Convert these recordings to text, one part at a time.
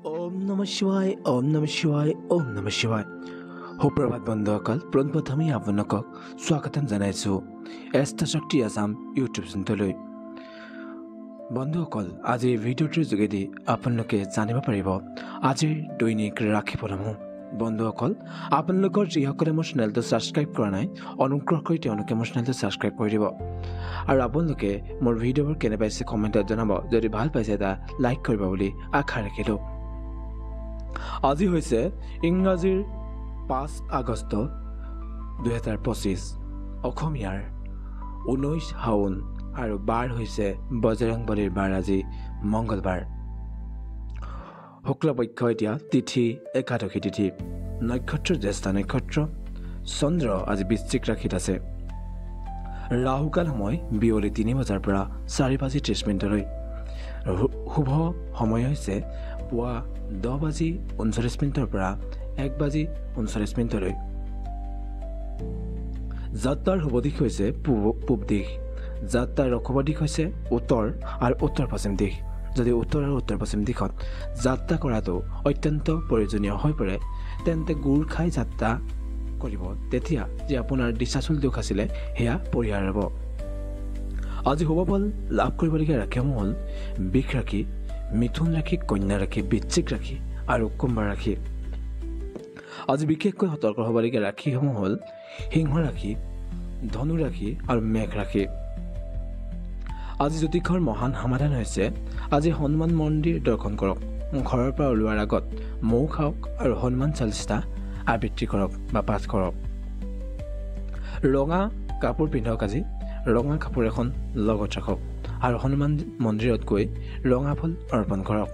ओम नमः शिवाय ओम नमः शिवाय ओम नमः शिवाय সুপ্ৰভাত বন্ধুসকল পোনপ্ৰথমে আপোনালোকক স্বাগতম জনাইছোঁ এষ্ট্ৰ শক্তি আসাম ইউটিউব চেনেললৈ। বন্ধুসকল আজিৰ ভিডিঅ'টোৰ যোগেদি আপোনালোকে জানিব পাৰিব আজিৰ দৈনিক ৰাশিফলসমূহ। বন্ধুসকল আপোনালোকৰ যিসকলে মোৰ চেনেলটো ছাবস্ক্ৰাইব কৰা নাই অনুগ্ৰহ কৰি তেওঁলোকে মোৰ চেনেলটো ছাবস্ক্ৰাইব কৰি দিব আৰু আপোনালোকে মোৰ ভিডিঅ'বোৰ কেনে পাইছে কমেণ্টত জনাব। যদি ভাল পাইছে এটা লাইক কৰিব বুলি আশা ৰাখিলোঁ। আজি হৈছে ইংৰাজীৰ 5 আগষ্ট 2025 অসমীয়াৰ 19 শাওন আৰু বাৰ হৈছে বজৰংবলীৰ বাৰ। আজি মংগলবাৰ, শুক্লপক্ষ এতিয়া তিথি একাদশী তিথি, নক্ষত্ৰ জ্যেষ্ঠ নক্ষত্ৰ, চন্দ্ৰ আজি বৃশ্চিক ৰাশিত আছে। ৰাহুকাল সময় বিয়লি 3 বজাৰ পৰা 4:30 শুভ সময় হৈছে পুৱা 10:39 পৰা 1:39। যাত্ৰাৰ শুভ দিশ হৈছে পূব দিশ, যাত্ৰাৰ অশুভ দিশ হৈছে উত্তৰ আৰু উত্তৰ পশ্চিম দিশ। যদি উত্তৰ আৰু উত্তৰ পশ্চিম দিশত যাত্ৰা কৰাটো অত্যন্ত প্ৰয়োজনীয় হৈ পৰে তেন্তে গুড় খাই যাত্ৰা কৰিব, তেতিয়া যে আপোনাৰ দিশাচল দুখ আছিলে সেয়া পৰিহাৰ হ'ব। আজি শুভ ফল লাভ কৰিবলগীয়া ৰাশিসমূহ হ'ল বৃষ ৰাশি, মিথুন ৰাশি, কন্যা ৰাশি, বৃশ্চিক ৰাশি আৰু কুম্ভ ৰাশি। আজি বিশেষকৈ সতৰ্ক হ'বলগীয়া ৰাশিসমূহ হ'ল সিংহ ৰাশি, ধনু ৰাশি আৰু মেঘ ৰাশি। আজি জ্যোতিষৰ মহান সমাধান হৈছে আজি হনুমান মন্দিৰ দৰ্শন কৰক, ঘৰৰ পৰা ওলোৱাৰ আগত মৌ খাওক আৰু হনুমান চালিচা আবৃত্তি কৰক বা পাঠ কৰক। ৰঙা কাপোৰ পিন্ধক, আজি ৰঙা কাপোৰ এখন লগত ৰাখক আৰু হনুমান মন্দিৰত গৈ ৰঙা ফুল অৰ্পণ কৰক।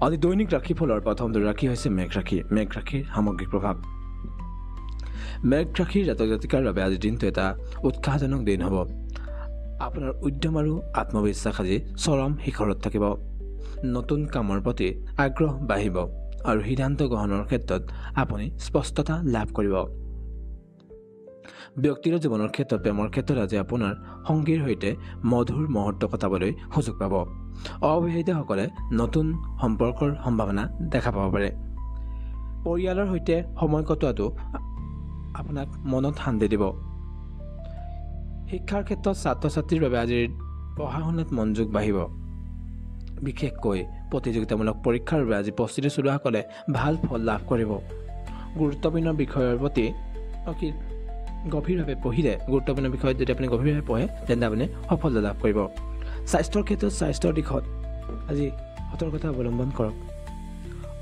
আজি দৈনিক ৰাশিফলৰ প্ৰথমটো ৰাশি হৈছে মেঘ ৰাশি। মেঘ ৰাশিৰ সামগ্ৰিক প্ৰভাৱ। মেঘ ৰাশিৰ জাতক জাতিকাৰ বাবে আজি দিনটো এটা উৎসাহজনক দিন হ'ব। আপোনাৰ উদ্যম আৰু আত্মবিশ্বাস আজি চৰম শিখৰত থাকিব। নতুন কামৰ প্ৰতি আগ্ৰহ বাঢ়িব আৰু সিদ্ধান্ত গ্ৰহণৰ ক্ষেত্ৰত আপুনি স্পষ্টতা লাভ কৰিব। ব্যক্তিগত জীৱনৰ ক্ষেত্ৰত প্ৰেমৰ ক্ষেত্ৰত আজি আপোনাৰ সংগীৰ সৈতে মধুৰ মুহূৰ্ত কটাবলৈ সুযোগ পাব। অবিবাহিতসকলে নতুন সম্পৰ্কৰ সম্ভাৱনা দেখা পাব পাৰে। পৰিয়ালৰ সৈতে সময় কটোৱাটো আপোনাক মনত শান্তি দিব। শিক্ষাৰ ক্ষেত্ৰত ছাত্ৰ ছাত্ৰীৰ বাবে আজিৰ পঢ়া শুনাত মনোযোগ বাঢ়িব। বিশেষকৈ প্ৰতিযোগিতামূলক পৰীক্ষাৰ বাবে আজি প্ৰস্তুতি চলোৱাসকলে ভাল ফল লাভ কৰিব। গুৰুত্বপূৰ্ণ বিষয়ৰ প্ৰতি গভীৰভাৱে পঢ়িলে, গুৰুত্বপূৰ্ণ বিষয়ত যদি আপুনি গভীৰভাৱে পঢ়ে তেন্তে আপুনি সফলতা লাভ কৰিব। স্বাস্থ্যৰ ক্ষেত্ৰত স্বাস্থ্যৰ দিশত আজি সতৰ্কতা অৱলম্বন কৰক।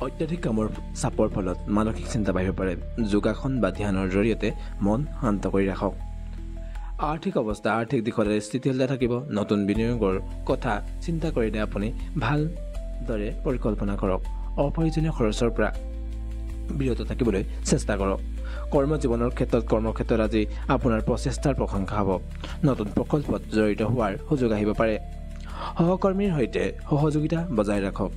অত্যাধিক কামৰ চাপৰ ফলত মানসিক চিন্তা বাঢ়িব পাৰে। যোগাসন বা ধ্যানৰ জৰিয়তে মন শান্ত কৰি ৰাখক। আৰ্থিক অৱস্থা আৰ্থিক দিশত স্থিতিশীলতা থাকিব। নতুন বিনিয়োগৰ কথা চিন্তা কৰিলে আপুনি ভালদৰে পৰিকল্পনা কৰক। অপ্ৰয়োজনীয় খৰচৰ পৰা বিৰত থাকিবলৈ চেষ্টা কৰক। কৰ্মজীৱনৰ ক্ষেত্ৰত কৰ্মক্ষেত্ৰত আজি আপোনাৰ প্ৰচেষ্টাৰ প্ৰশংসা হ'ব। নতুন প্ৰকল্পত জড়িত হোৱাৰ সুযোগ আহিব পাৰে। সহকৰ্মীৰ সৈতে সহযোগিতা বজাই ৰাখক।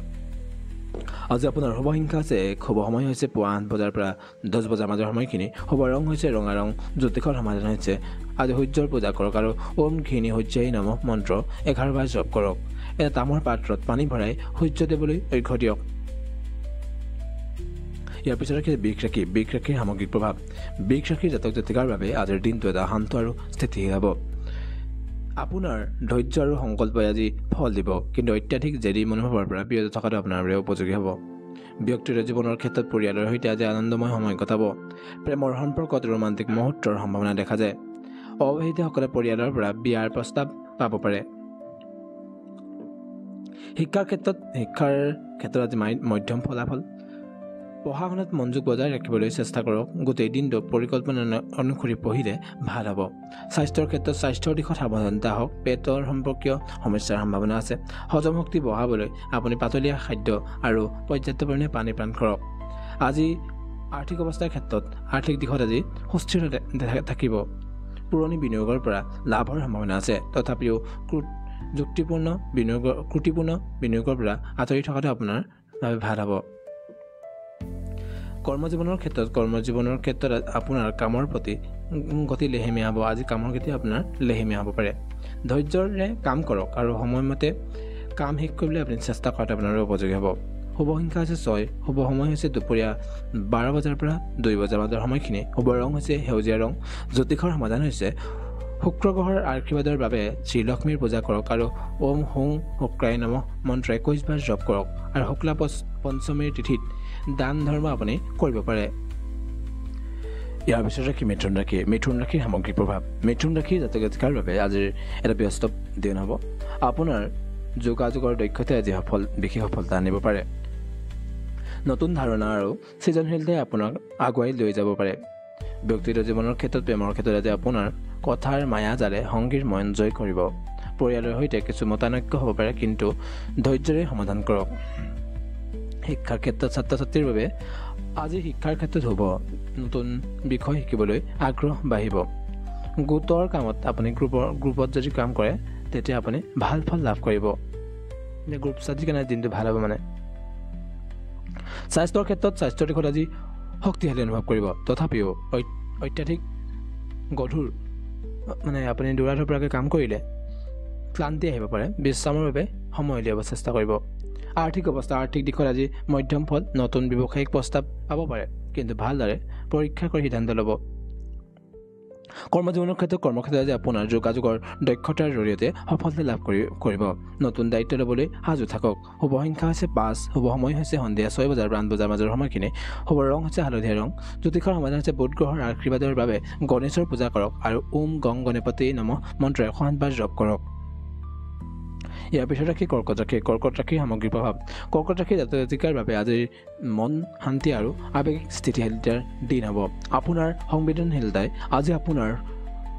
আজি আপোনাৰ শুভ সংখ্যা আছে 1, শুভ সময় হৈছে পুৱা 8 বজাৰ পৰা 10 বজাৰ মাজৰ সময়খিনি। শুভ ৰং হৈছে ৰঙা ৰং। জ্যোতিষৰ সমাধান হৈছে আজি সূৰ্যৰ পূজা কৰক আৰু ওম ঘৃণী সূৰ্যাই নমঃ মন্ত্ৰ 11 বাৰ জপ কৰক। এটা তামৰ পাত্ৰত পানী ভৰাই সূৰ্যদেৱলৈ অৰ্ঘ্য দিয়ক। ইয়াৰ পিছত ৰাখি বৃষ ৰাশি। বৃষ ৰাশিৰ সামগ্ৰিক প্ৰভাৱ। বৃষ ৰাশিৰ জাতক জাতিকাৰ বাবে আজিৰ দিনটো এটা শান্ত আৰু স্থিতিশীল হ'ব। আপোনাৰ ধৈৰ্য আৰু সংকল্পই আজি ফল দিব, কিন্তু অত্যাধিক জেদী মনোভাৱৰ পৰা বিৰত থকাটো আপোনাৰ বাবে উপযোগী হ'ব। ব্যক্তিগত জীৱনৰ ক্ষেত্ৰত পৰিয়ালৰ সৈতে আজি আনন্দময় সময় কটাব। প্ৰেমৰ সম্পৰ্কত ৰোমান্টিক মুহূৰ্তৰ সম্ভাৱনা দেখা যায়। অবিবাহিতসকলে পৰিয়ালৰ পৰা বিয়াৰ প্ৰস্তাৱ পাব পাৰে। শিক্ষাৰ ক্ষেত্ৰত আজি মধ্যম ফলাফল। পঢ়া শুনাত মনোযোগ বজাই ৰাখিবলৈ চেষ্টা কৰক। গোটেই দিনটো পৰিকল্পনা অনুসৰি পঢ়িলে ভাল হ'ব। স্বাস্থ্যৰ ক্ষেত্ৰত স্বাস্থ্যৰ দিশত সাৱধানতা হওক। পেটৰ সম্পৰ্কীয় সমস্যাৰ সম্ভাৱনা আছে। হজম শক্তি বঢ়াবলৈ আপুনি পাতলীয়া খাদ্য আৰু পৰ্যাপ্ত পৰিমাণে পানী পান কৰক। আজি আৰ্থিক অৱস্থাৰ ক্ষেত্ৰত আৰ্থিক দিশত আজি সুস্থিৰতা থাকিব। পুৰণি বিনিয়োগৰ পৰা লাভৰ সম্ভাৱনা আছে, তথাপিও ত্ৰুটিপূৰ্ণ বিনিয়োগৰ পৰা আঁতৰি থকাটো আপোনাৰ বাবে ভাল হ'ব। কৰ্মজীৱনৰ ক্ষেত্ৰত আপোনাৰ কামৰ প্ৰতি গতি লেহেমীয়া হ'ব। আজি কামৰ গতি আপোনাৰ লেহেমীয়া হ'ব পাৰে। ধৈৰ্যৰে কাম কৰক আৰু সময়মতে কাম শেষ কৰিবলৈ আপুনি চেষ্টা কৰাটো আপোনাৰ উপযোগী হ'ব। শুভ সংখ্যা হৈছে 6। শুভ সময় হৈছে দুপৰীয়া 12 বজাৰ পৰা 2 বজাৰ মাজৰ সময়খিনি। শুভ ৰং হৈছে সেউজীয়া ৰং। জ্যোতিষৰ সমাধান হৈছে শুক্ৰ গ্ৰহৰ আশীৰ্বাদৰ বাবে শ্ৰীলক্ষ্মীৰ পূজা কৰক আৰু ওম হুং শুক্ৰায় নমঃ মন্ত্ৰ 21 বাৰ জপ কৰক আৰু শুক্লা পঞ্চমীৰ তিথিত দান ধৰ্ম আপুনি কৰিব পাৰে। ইয়াৰ পিছত ৰাশি মিথুন ৰাশি। মিথুন ৰাশিৰ সামগ্ৰিক প্ৰভাৱ। মিথুন ৰাশিৰ জাতক জাতিকাৰ বাবে আজিৰ এটা ব্যস্ত দিন হ'ব। আপোনাৰ যোগাযোগৰ দক্ষতাই আজি বিশেষ সফলতা আনিব পাৰে। নতুন ধাৰণা আৰু সৃজনশীলতাই আপোনাক আগুৱাই লৈ যাব পাৰে। ব্যক্তিগত জীৱনৰ ক্ষেত্ৰত প্ৰেমৰ ক্ষেত্ৰত আজি আপোনাৰ কথাৰ মায়া জালে সংগীৰ মন জয় কৰিব। পৰিয়ালৰ সৈতে কিছু মতানৈক্য হ'ব পাৰে, কিন্তু ধৈৰ্যৰে সমাধান কৰক। শিক্ষাৰ ক্ষেত্ৰত ছাত্ৰ ছাত্ৰীৰ বাবে আজি শিক্ষাৰ ক্ষেত্ৰত হ'ব নতুন বিষয় শিকিবলৈ আগ্ৰহ বাঢ়িব। গোটৰ কামত আপুনি গ্ৰুপত যদি কাম কৰে তেতিয়া আপুনি ভাল ফল লাভ কৰিব। গ্ৰুপ ষ্টাডিৰ কাৰণে দিনটো ভাল হ'ব। স্বাস্থ্যৰ ক্ষেত্ৰত স্বাস্থ্যৰ দিশত আজি শক্তিশালী অনুভৱ কৰিব। তথাপিও অত্যাধিক গধুৰ আপুনি দৌৰা ধপৰাকৈ কাম কৰিলে ক্লান্তি আহিব পাৰে। বিশ্ৰামৰ বাবে সময় উলিয়াব চেষ্টা কৰিব। আৰ্থিক অৱস্থা। আৰ্থিক দিশত আজি মধ্যম ফল। নতুন ব্যৱসায়িক প্ৰস্তাৱ পাব পাৰে, কিন্তু ভালদৰে পৰীক্ষা কৰি সিদ্ধান্ত ল'ব। কৰ্মজীৱনৰ ক্ষেত্ৰত কৰ্মক্ষেত্ৰত আজি আপোনাৰ যোগাযোগৰ দক্ষতাৰ জৰিয়তে সফলতা লাভ কৰিব। নতুন দায়িত্ব ল'বলৈ সাজু থাকক। শুভ সংখ্যা হৈছে 5। শুভ সময় হৈছে সন্ধিয়া 6 বজাৰ পৰা 8 বজাৰ মাজৰ সময়খিনি। শুভ ৰং হৈছে হালধীয়া ৰং। জ্যোতিষৰ সমাধান হৈছে বুধ গ্ৰহৰ আশীৰ্বাদৰ বাবে গণেশৰ পূজা কৰক আৰু ওম গং গণপতি নমঃ মন্ত্ৰ 108 বাৰ জপ কৰক। ইয়াৰ পিছত ৰাশি কৰ্কট ৰাশি। কৰ্কট ৰাশিৰ সামগ্ৰিক প্ৰভাৱ। কৰ্কট ৰাশিৰ জাতক জাতিকাৰ বাবে আজিৰ মন শান্তি আৰু আৱেগিক স্থিতিশীলতাৰ দিন হ'ব। আপোনাৰ সংবেদনশীলতাই আজি আপোনাৰ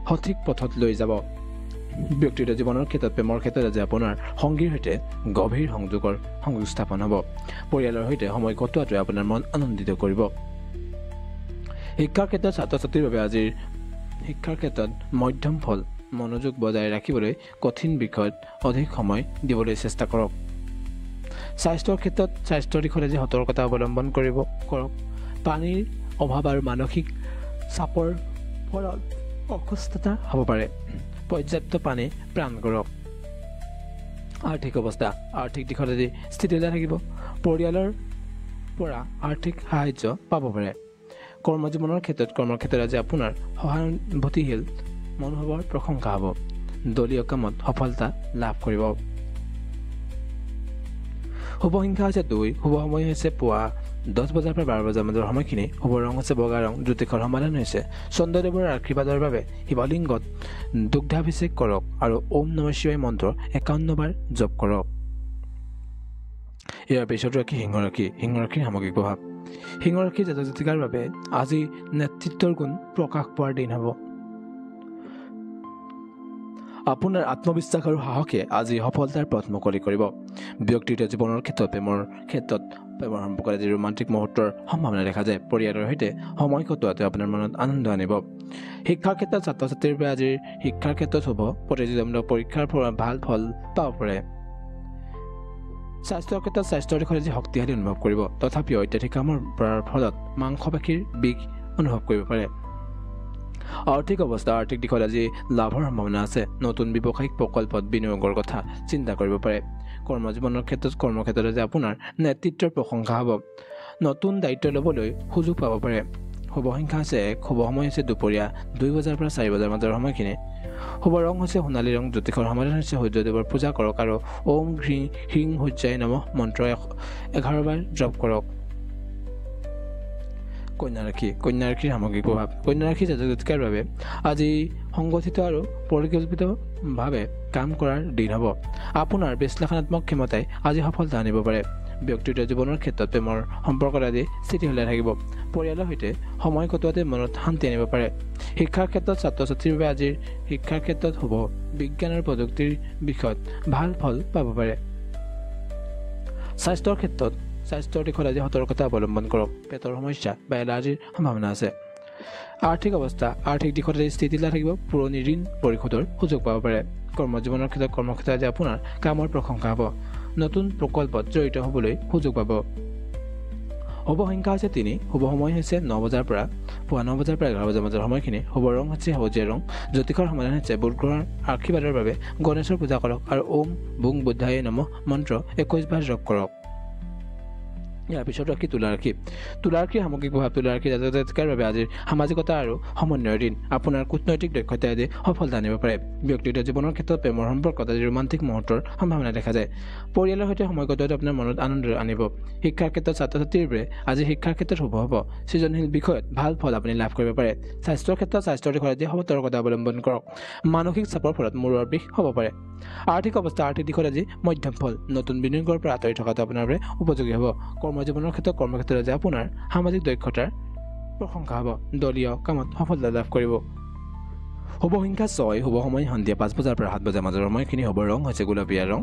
সঠিক পথত লৈ যাব। ব্যক্তিগত জীৱনৰ ক্ষেত্ৰত প্ৰেমৰ ক্ষেত্ৰত আজি আপোনাৰ সংগীৰ সৈতে গভীৰ সংযোগ স্থাপন হ'ব। পৰিয়ালৰ সৈতে সময় কটোৱাটোৱে আপোনাৰ মন আনন্দিত কৰিব। শিক্ষাৰ ক্ষেত্ৰত ছাত্ৰ ছাত্ৰীৰ বাবে আজিৰ শিক্ষাৰ ক্ষেত্ৰত মধ্যম ফল। মনোযোগ বজাই ৰাখিবলৈ কঠিন বিষয়ত অধিক সময় দিবলৈ চেষ্টা কৰক। স্বাস্থ্যৰ ক্ষেত্ৰত স্বাস্থ্যৰ দিশত আজি সতৰ্কতা অৱলম্বন কৰক। পানীৰ অভাৱ আৰু মানসিক চাপৰ ফলত অসুস্থতা হ'ব পাৰে। পৰ্যাপ্ত পানী পান কৰক। আৰ্থিক অৱস্থা। আৰ্থিক দিশত আজি স্থিতিশীলতা থাকিব। পৰিয়ালৰ পৰা আৰ্থিক সাহায্য পাব পাৰে। কৰ্মজীৱনৰ ক্ষেত্ৰত আজি আপোনাৰ সহানুভূতিশীল মনোভাৱৰ প্ৰশংসা হ'ব। দলীয় কামত সফলতা লাভ কৰিব। শুভ সংখ্যা হৈছে 2। শুভ সময় হৈছে পুৱা 10 বজাৰ পৰা 12 বজাৰ মাজৰ সময়খিনি। শুভ ৰং হৈছে বগা ৰং। জ্যোতিষৰ সমাধান হৈছে চন্দ্ৰদেৱৰ আশীৰ্বাদৰ বাবে শিৱলিংগত দুগ্ধাভিষেক কৰক আৰু ওম নমঃ শিৱায় মন্ত্ৰ 51 বাৰ জপ কৰক। ইয়াৰ পিছত ৰাশি সিংহ ৰাশি। সিংহ ৰাশিৰ সামগ্ৰিক প্ৰভাৱ। সিংহ ৰাশিৰ জাতক জাতিকাৰ বাবে আজি নেতৃত্বৰ গুণ প্ৰকাশ পোৱাৰ দিন হ'ব। আপোনাৰ আত্মবিশ্বাস আৰু সাহসে আজি সফলতাৰ পথ মুকলি কৰিব। ব্যক্তিগত জীৱনৰ ক্ষেত্ৰত প্ৰেমৰ সম্পৰ্কত আজি ৰোমান্টিক মুহূৰ্তৰ সম্ভাৱনা দেখা যায়। পৰিয়ালৰ সৈতে সময় কটোৱাটো আপোনাৰ মনত আনন্দ আনিব। শিক্ষাৰ ক্ষেত্ৰত ছাত্ৰ ছাত্ৰীৰ বাবে আজিৰ শিক্ষাৰ ক্ষেত্ৰত শুভ। প্ৰতিযোগিতামূলক পৰীক্ষাৰ পৰা ভাল ফল পাব পাৰে। স্বাস্থ্যৰ ক্ষেত্ৰত স্বাস্থ্যৰ দিশত আজি শক্তিশালী অনুভৱ কৰিব। তথাপিও অত্যাধিক কামৰ ফলত মাংসপেশীৰ বিষ অনুভৱ কৰিব পাৰে। আৰ্থিক অৱস্থা। আৰ্থিক দিশত আজি লাভৰ সম্ভাৱনা আছে। নতুন ব্যৱসায়িক প্ৰকল্পত বিনিয়োগৰ কথা চিন্তা কৰিব পাৰে। কৰ্মজীৱনৰ ক্ষেত্ৰত আজি আপোনাৰ নেতৃত্বৰ প্ৰশংসা হ'ব। নতুন দায়িত্ব ল'বলৈ সুযোগ পাব পাৰে। শুভ সংখ্যা হৈছে 1। শুভ সময় হৈছে দুপৰীয়া 2 বজাৰ পৰা 4 বজাৰ মাজৰ সময়খিনি। শুভ ৰং হৈছে সোণালী ৰং। জ্যোতিষৰ সমাধান হৈছে সূৰ্যদেৱৰ পূজা কৰক আৰু ওম হ্ৰীং সূৰ্যায় নমঃ মন্ত্ৰ 11 বাৰ জপ কৰক। কন্যা ৰাশি। কন্যা ৰাশিৰ সামগ্ৰিক প্ৰভাৱ। কন্যা ৰাশিৰ জাতক জাতিকাৰ বাবে আজি সংগঠিত আৰু পৰিকল্পিতভাৱে কাম কৰাৰ দিন হ'ব। আপোনাৰ বিশ্লেষণাত্মক ক্ষমতাই আজি সফলতা আনিব পাৰে। ব্যক্তিগত জীৱনৰ ক্ষেত্ৰত প্ৰেমৰ সম্পৰ্কত আজি স্থিতিশীলতা থাকিব। পৰিয়ালৰ সৈতে সময় কটোৱাতে মনত শান্তি আনিব পাৰে। শিক্ষাৰ ক্ষেত্ৰত ছাত্ৰ ছাত্ৰীৰ বাবে আজিৰ শিক্ষাৰ ক্ষেত্ৰত শুভ। বিজ্ঞান আৰু প্ৰযুক্তিৰ বিষয়ত ভাল ফল পাব পাৰে। স্বাস্থ্যৰ দিশত আজি সতৰ্কতা অৱলম্বন কৰক। পেটৰ সমস্যা বা এলাৰ্জিৰ সম্ভাৱনা আছে। আৰ্থিক অৱস্থা। আৰ্থিক দিশত আজি স্থিতিশীলতা থাকিব। পুৰণি ঋণ পৰিশোধৰ সুযোগ পাব পাৰে। কৰ্মজীৱনৰ ক্ষেত্ৰত আজি আপোনাৰ কামৰ প্ৰশংসা হ'ব। নতুন প্ৰকল্পত জড়িত হ'বলৈ সুযোগ পাব। শুভ সংখ্যা হৈছে 3। শুভ সময় হৈছে 9 বজাৰ পৰা পুৱা 9 বজাৰ পৰা 11 বজাৰ মাজৰ সময়খিনি শুভ ৰং হৈছে সেউজীয়া ৰং জ্যোতিষৰ সমাধান হৈছে বুধ গ্ৰহৰ আশীৰ্বাদৰ বাবে গণেশৰ পূজা কৰক আৰু ওম বুং বুদ্ধায় নমঃ মন্ত্ৰ 21 বাৰ জপ কৰক ইয়াৰ পিছত ৰাখি তুলা ৰাশিৰ সামগ্ৰিক প্ৰভাৱ তুলা ৰাশিৰ জাতকৰ বাবে আজিৰ সামাজিকতা আৰু সমন্বয়ৰ দিন আপোনাৰ কূটনৈতিক দক্ষতা আদি সফলতা আনিব পাৰে ব্যক্তিগত জীৱনৰ ক্ষেত্ৰত প্ৰেমৰ সম্পৰ্কত আজি ৰোমান্টিক মুহূৰ্তৰ সম্ভাৱনা দেখা যায় পৰিয়ালৰ সৈতে সময় কটোৱাটো আপোনাৰ মনত আনন্দ আনিব শিক্ষাৰ ক্ষেত্ৰত ছাত্ৰ ছাত্ৰীৰ বাবে আজি শিক্ষাৰ ক্ষেত্ৰত শুভ হ'ব সৃজনশীল বিষয়ত ভাল ফল আপুনি লাভ কৰিব পাৰে স্বাস্থ্যৰ ক্ষেত্ৰত স্বাস্থ্যৰ দিশত আজি সতৰ্কতা অৱলম্বন কৰক মানসিক চাপৰ ফলত মূৰৰ বিষ হ'ব পাৰে আৰ্থিক অৱস্থা আৰ্থিক দিশত আজি মধ্যম ফল নতুন বিনিয়োগৰ পৰা আঁতৰি থকাটো আপোনাৰ বাবে উপযোগী হ'ব কৰ্মজীৱনৰ ক্ষেত্ৰত কৰ্মক্ষেত্ৰত আজি আপোনাৰ সামাজিক দক্ষতাৰ প্ৰশংসা হ'ব দলীয় কামত সফলতা লাভ কৰিব শুভ সংখ্যা 6 শুভ সময় সন্ধিয়া 5 বজাৰ পৰা 7 বজাৰ মাজৰ সময়খিনি শুভ ৰং হৈছে গোলপীয়া ৰং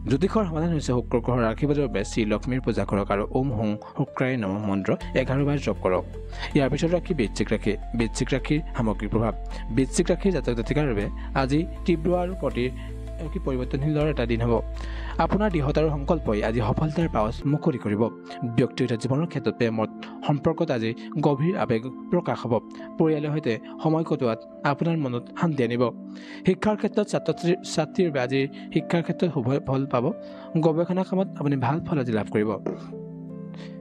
জ্যোতিষৰ সমাধান হৈছে শুক্ৰ গ্ৰহৰ আশীৰ্বাদৰ বাবে শ্ৰী লক্ষ্মীৰ পূজা কৰক আৰু ওম হং শুক্ৰায় নমঃ মন্ত্ৰ 11 বাৰ জপ কৰক ইয়াৰ পিছত ৰাখি বৃশ্চিক ৰাশিৰ সামগ্ৰিক প্ৰভাৱ বৃশ্চিক ৰাশিৰ জাতক জাতিকাৰ বাবে আজি তীব্ৰ আৰু পৰিৱৰ্তনশীলৰ এটা দিন হ'ব আপোনাৰ দৃঢ়তা আৰু সংকল্পই আজি সফলতাৰ পাৱচ মুকলি কৰিব ব্যক্তিগত জীৱনৰ ক্ষেত্ৰত প্ৰেমত সম্পৰ্কত আজি গভীৰ আৱেগ প্ৰকাশ হ'ব পৰিয়ালৰ সৈতে সময় কটোৱাত আপোনাৰ মনত শান্তি আনিব শিক্ষাৰ ক্ষেত্ৰত ছাত্ৰীৰ বাবে আজি শিক্ষাৰ ক্ষেত্ৰত শুভ ফল পাব গৱেষণা কামত আপুনি ভাল ফল আজি লাভ কৰিব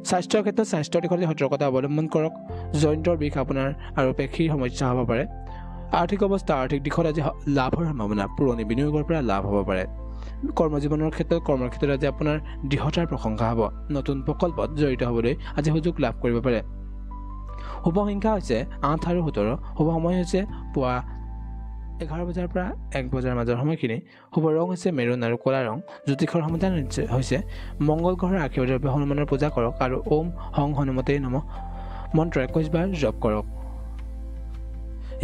স্বাস্থ্যৰ ক্ষেত্ৰত স্বাস্থ্যৰ দিশত সতৰ্কতা অৱলম্বন কৰক জইণ্টৰ বিষ আপোনাৰ আৰু পেশীৰ সমস্যা হ'ব পাৰে আৰ্থিক অৱস্থা আৰ্থিক দিশত আজি লাভৰ সম্ভাৱনা পুৰণি বিনিয়োগৰ পৰা লাভ হ'ব পাৰে কৰ্মজীৱনৰ ক্ষেত্ৰত কৰ্মক্ষেত্ৰত আজি আপোনাৰ দৃঢ়তাৰ প্ৰশংসা হ'ব নতুন প্ৰকল্পত জড়িত হ'বলৈ আজি সুযোগ লাভ কৰিব পাৰে শুভ সংখ্যা হৈছে 8 আৰু 17 শুভ সময় হৈছে পুৱা 11 বজাৰ পৰা 1 বজাৰ মাজৰ সময়খিনি শুভ ৰং হৈছে মেৰুন আৰু ক'লা ৰং জ্যোতিষৰ সমাধান হৈছে মংগল গ্ৰহৰ আশীৰ্বাদৰ বাবে হনুমানৰ পূজা কৰক আৰু ওম হং হনুমতে নমঃ মন্ত্ৰ 21 বাৰ জপ কৰক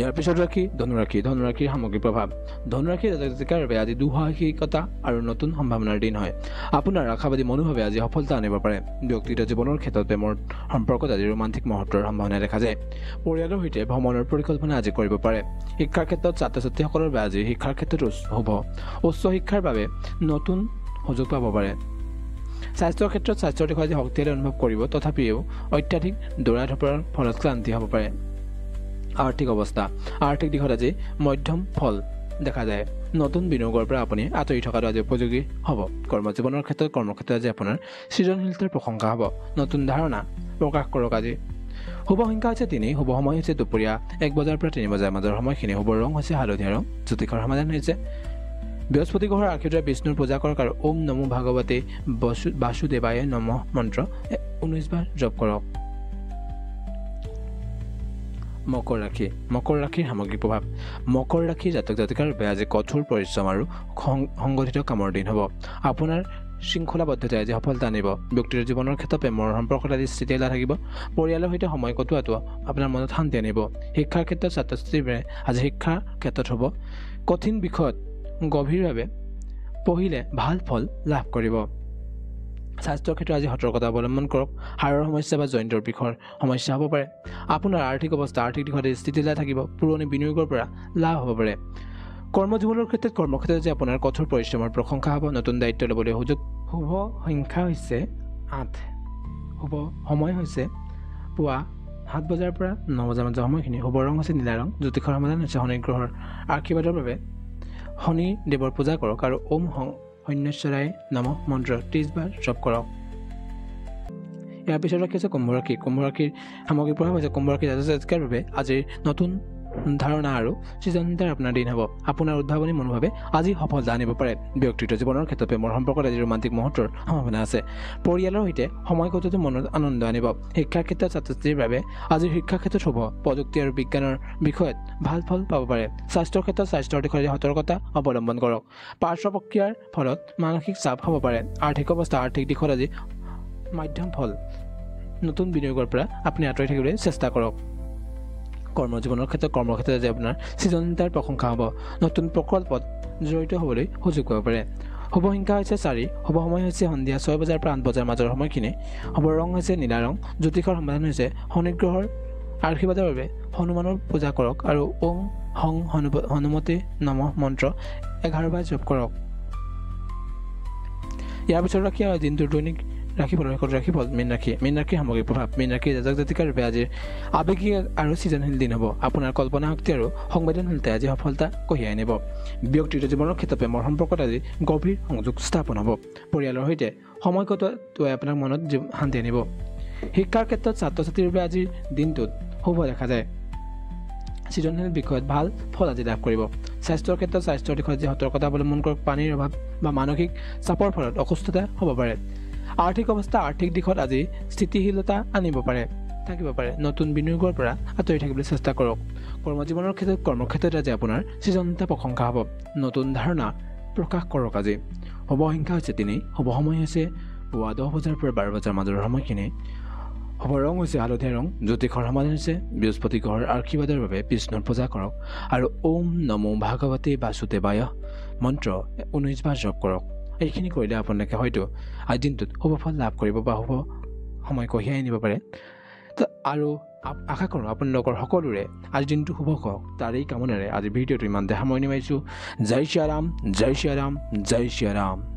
ইয়াৰ পিছত ৰাখি ধনুৰাশিৰ সামগ্ৰিক প্ৰভাৱ ধনুৰাশিৰ জাতকৰ বাবে আজি দুঃসাহসিকতা আৰু নতুন সম্ভাৱনাৰ দিন হয় আপোনাৰ আশাবাদী মনোভাৱে আজি সফলতা আনিব পাৰে ব্যক্তিগত জীৱনৰ ক্ষেত্ৰত প্ৰেমৰ সম্পৰ্কত আজি ৰোমান্টিক মুহূৰ্তৰ সম্ভাৱনা দেখা যায় পৰিয়ালৰ সৈতে ভ্ৰমণৰ পৰিকল্পনা আজি কৰিব পাৰে শিক্ষাৰ ক্ষেত্ৰত ছাত্ৰ ছাত্ৰীসকলৰ বাবে আজি শিক্ষাৰ ক্ষেত্ৰত শুভ উচ্চ শিক্ষাৰ বাবে নতুন সুযোগ পাব পাৰে স্বাস্থ্যৰ ক্ষেত্ৰত স্বাস্থ্যৰ দিশত আজি শক্তিশালী অনুভৱ কৰিব তথাপিও অত্যাধিক দৌৰা ধপৰাৰ ফলত ক্লান্তি হ'ব পাৰে আৰ্থিক অৱস্থা আৰ্থিক দিশত আজি মধ্যম ফল দেখা যায় নতুন বিনিয়োগৰ পৰা আপুনি আঁতৰি থকাটো আজি উপযোগী হ'ব কৰ্মজীৱনৰ ক্ষেত্ৰত কৰ্মক্ষেত্ৰত আজি আপোনাৰ সৃজনশীলতাৰ প্ৰশংসা হ'ব নতুন ধাৰণা প্ৰকাশ কৰক আজি শুভ সংখ্যা হৈছে 3 শুভ সময় হৈছে দুপৰীয়া 1 বজাৰ পৰা 3 বজাৰ মাজৰ সময়খিনি শুভ ৰং হৈছে হালধীয়া ৰং জ্যোতিষৰ সমাধান হৈছে বৃহস্পতি গ্ৰহৰ আশীৰ্বাদ বিষ্ণুৰ পূজা কৰক আৰু ওম নমো ভাগৱতে বাসুদেৱায় নমঃ মন্ত্ৰ 19 বাৰ জপ কৰক মকৰ ৰাশিৰ সামগ্ৰিক প্ৰভাৱ মকৰ ৰাশিৰ জাতক জাতিকাৰ বাবে আজি কঠোৰ পৰিশ্ৰম আৰু সংগঠিত কামৰ দিন হ'ব আপোনাৰ শৃংখলাবদ্ধতাই আজি সফলতা আনিব ব্যক্তিগত জীৱনৰ ক্ষেত্ৰত প্ৰেমৰ সম্পৰ্কত আজি স্থিতিশীলতা থাকিব পৰিয়ালৰ সৈতে সময় কটোৱাটো আপোনাৰ মনত শান্তি আনিব শিক্ষাৰ ক্ষেত্ৰত ছাত্ৰ ছাত্ৰীৰ বাবে আজি শিক্ষাৰ ক্ষেত্ৰত হ'ব কঠিন বিষয়ত গভীৰভাৱে পঢ়িলে ভাল ফল লাভ কৰিব স্বাস্থ্যৰ ক্ষেত্ৰত আজি সতৰ্কতা অৱলম্বন কৰক হাড়ৰ সমস্যা বা জইণ্টৰ বিষৰ সমস্যা হ'ব পাৰে আপোনাৰ আৰ্থিক অৱস্থা আৰ্থিক দিশত স্থিতিশীলতা থাকিব পুৰণি বিনিয়োগৰ পৰা লাভ হ'ব পাৰে কৰ্মজীৱনৰ ক্ষেত্ৰত কৰ্মক্ষেত্ৰত যে আপোনাৰ কঠোৰ পৰিশ্ৰমৰ প্ৰশংসা হ'ব নতুন দায়িত্ব ল'বলৈ সুযোগ শুভ সংখ্যা হৈছে 8 শুভ সময় হৈছে পুৱা 7 বজাৰ পৰা 9 বজাৰ মাজৰ সময়খিনি শুভ ৰং হৈছে নীলা ৰং জ্যোতিষৰ সমাধান হৈছে শনি গ্ৰহৰ আশীৰ্বাদৰ বাবে শনি দেৱৰ পূজা কৰক আৰু ওম হং সন্ন্যাসৰাই নমঃ মন্ত্ৰ 30 বাৰ জপ কৰক ইয়াৰ পিছত ৰাখিছে কুম্ভ ৰাশিৰ সামগ্ৰিক প্ৰভাৱ হৈছে কুম্ভ ৰাশিৰ জাতকৰ বাবে আজিৰ নতুন ধাৰণা আৰু সৃজনশীলতাৰ আপোনাৰ দিন হ'ব আপোনাৰ উদ্ভাৱনী মনোভাৱে আজি সফলতা আনিব পাৰে ব্যক্তিগত জীৱনৰ ক্ষেত্ৰত প্ৰেমৰ সম্পৰ্কত আজি ৰোমান্টিক মুহূৰ্তৰ সম্ভাৱনা আছে পৰিয়ালৰ সৈতে সময় কটোৱাটো মনত আনন্দ আনিব শিক্ষাৰ ক্ষেত্ৰত ছাত্ৰ ছাত্ৰীৰ বাবে আজিৰ শিক্ষাৰ ক্ষেত্ৰত শুভ প্ৰযুক্তি আৰু বিজ্ঞানৰ বিষয়ত ভাল ফল পাব পাৰে স্বাস্থ্যৰ ক্ষেত্ৰত স্বাস্থ্যৰ দিশত সতৰ্কতা অৱলম্বন কৰক পাৰ্শ্ব প্ৰক্ৰিয়াৰ ফলত মানসিক চাপ হ'ব পাৰে আৰ্থিক অৱস্থা আৰ্থিক দিশত আজি মধ্যম ফল নতুন বিনিয়োগৰ পৰা আপুনি আঁতৰি থাকিবলৈ চেষ্টা কৰক কৰ্মজীৱনৰ ক্ষেত্ৰত কৰ্মক্ষেত্ৰত আজি আপোনাৰ সৃজনশীলতাৰ প্ৰশংসা হ'ব নতুন প্ৰকল্পত জড়িত হ'বলৈ সুযোগ পাব পাৰে শুভ সংখ্যা হৈছে 4 শুভ সময় হৈছে সন্ধিয়া 6 বজাৰ পৰা 8 বজাৰ মাজৰ সময়খিনি শুভ ৰং হৈছে নীলা ৰং জ্যোতিষৰ সমাধান হৈছে শনি গ্ৰহৰ আশীৰ্বাদৰ বাবে হনুমানৰ পূজা কৰক আৰু ওম হং হনুমতে নমঃ মন্ত্ৰ 11 বাৰ জপ কৰক ইয়াৰ পিছত ৰাখি দিনটোৰ দৈনিক ৰাশিফল মীন ৰাশিৰ সামগ্ৰিক প্ৰভাৱ মীন ৰাশিৰ জাতক জাতিকাৰ বাবে আজিৰ আৱেগিক আৰু সৃজনশীল দিন হ'ব আপোনাৰ কল্পনা শক্তি আৰু সংবেদনশীলতাই আজি সফলতা কঢ়িয়াই আনিব ব্যক্তিগত জীৱনৰ ক্ষেত্ৰত প্ৰেমৰ সম্পৰ্কত আজি গভীৰ সংযোগ স্থাপন হ'ব পৰিয়ালৰ সৈতে সময় কটোৱাই আপোনাৰ মনত শান্তি আনিব শিক্ষাৰ ক্ষেত্ৰত ছাত্ৰ ছাত্ৰীৰ বাবে আজিৰ দিনটোত শুভ দেখা যায় সৃজনশীল বিষয়ত ভাল ফল আজি লাভ কৰিব স্বাস্থ্যৰ ক্ষেত্ৰত স্বাস্থ্যৰ দিশত আজি সতৰ্কতা অৱলম্বন কৰক পানীৰ অভাৱ বা মানসিক চাপৰ ফলত অসুস্থতা হ'ব পাৰে আৰ্থিক অৱস্থা আৰ্থিক দিশত আজি স্থিতিশীলতা আনিব পাৰে থাকিব পাৰে নতুন বিনিয়োগৰ পৰা আঁতৰি থাকিবলৈ চেষ্টা কৰক কৰ্মজীৱনৰ ক্ষেত্ৰত কৰ্মক্ষেত্ৰত আজি আপোনাৰ সৃজনশীলতা প্ৰশংসা হ'ব নতুন ধাৰণা প্ৰকাশ কৰক আজি শুভ সংখ্যা হৈছে 3 শুভ সময় হৈছে পুৱা 10 বজাৰ পৰা 12 বজাৰ মাজৰ সময়খিনি শুভ ৰং হৈছে হালধীয়া ৰং জ্যোতিষৰ সমাধান হৈছে বৃহস্পতি গ্ৰহৰ আশীৰ্বাদৰ বাবে বিষ্ণুৰ পূজা কৰক আৰু ওম নমো ভাগৱতী বাসুদেৱায় মন্ত্ৰ 19 বাৰ জপ কৰক এইখিনি কৰিলে আপোনালোকে হয়তো আজি দিনটোত শুভ ফল লাভ কৰিব বা শুভ সময় কঢ়িয়াই আনিব পাৰে আৰু আশা কৰোঁ আপোনালোকৰ সকলোৰে আজি দিনটো শুভ হওক তাৰ এই কামনাৰে আজি ভিডিঅ'টো ইমানতে সামৰণি মাৰিছোঁ জয় শ্ৰী ৰাম জয় শ্ৰী ৰাম জয় শ্ৰী ৰাম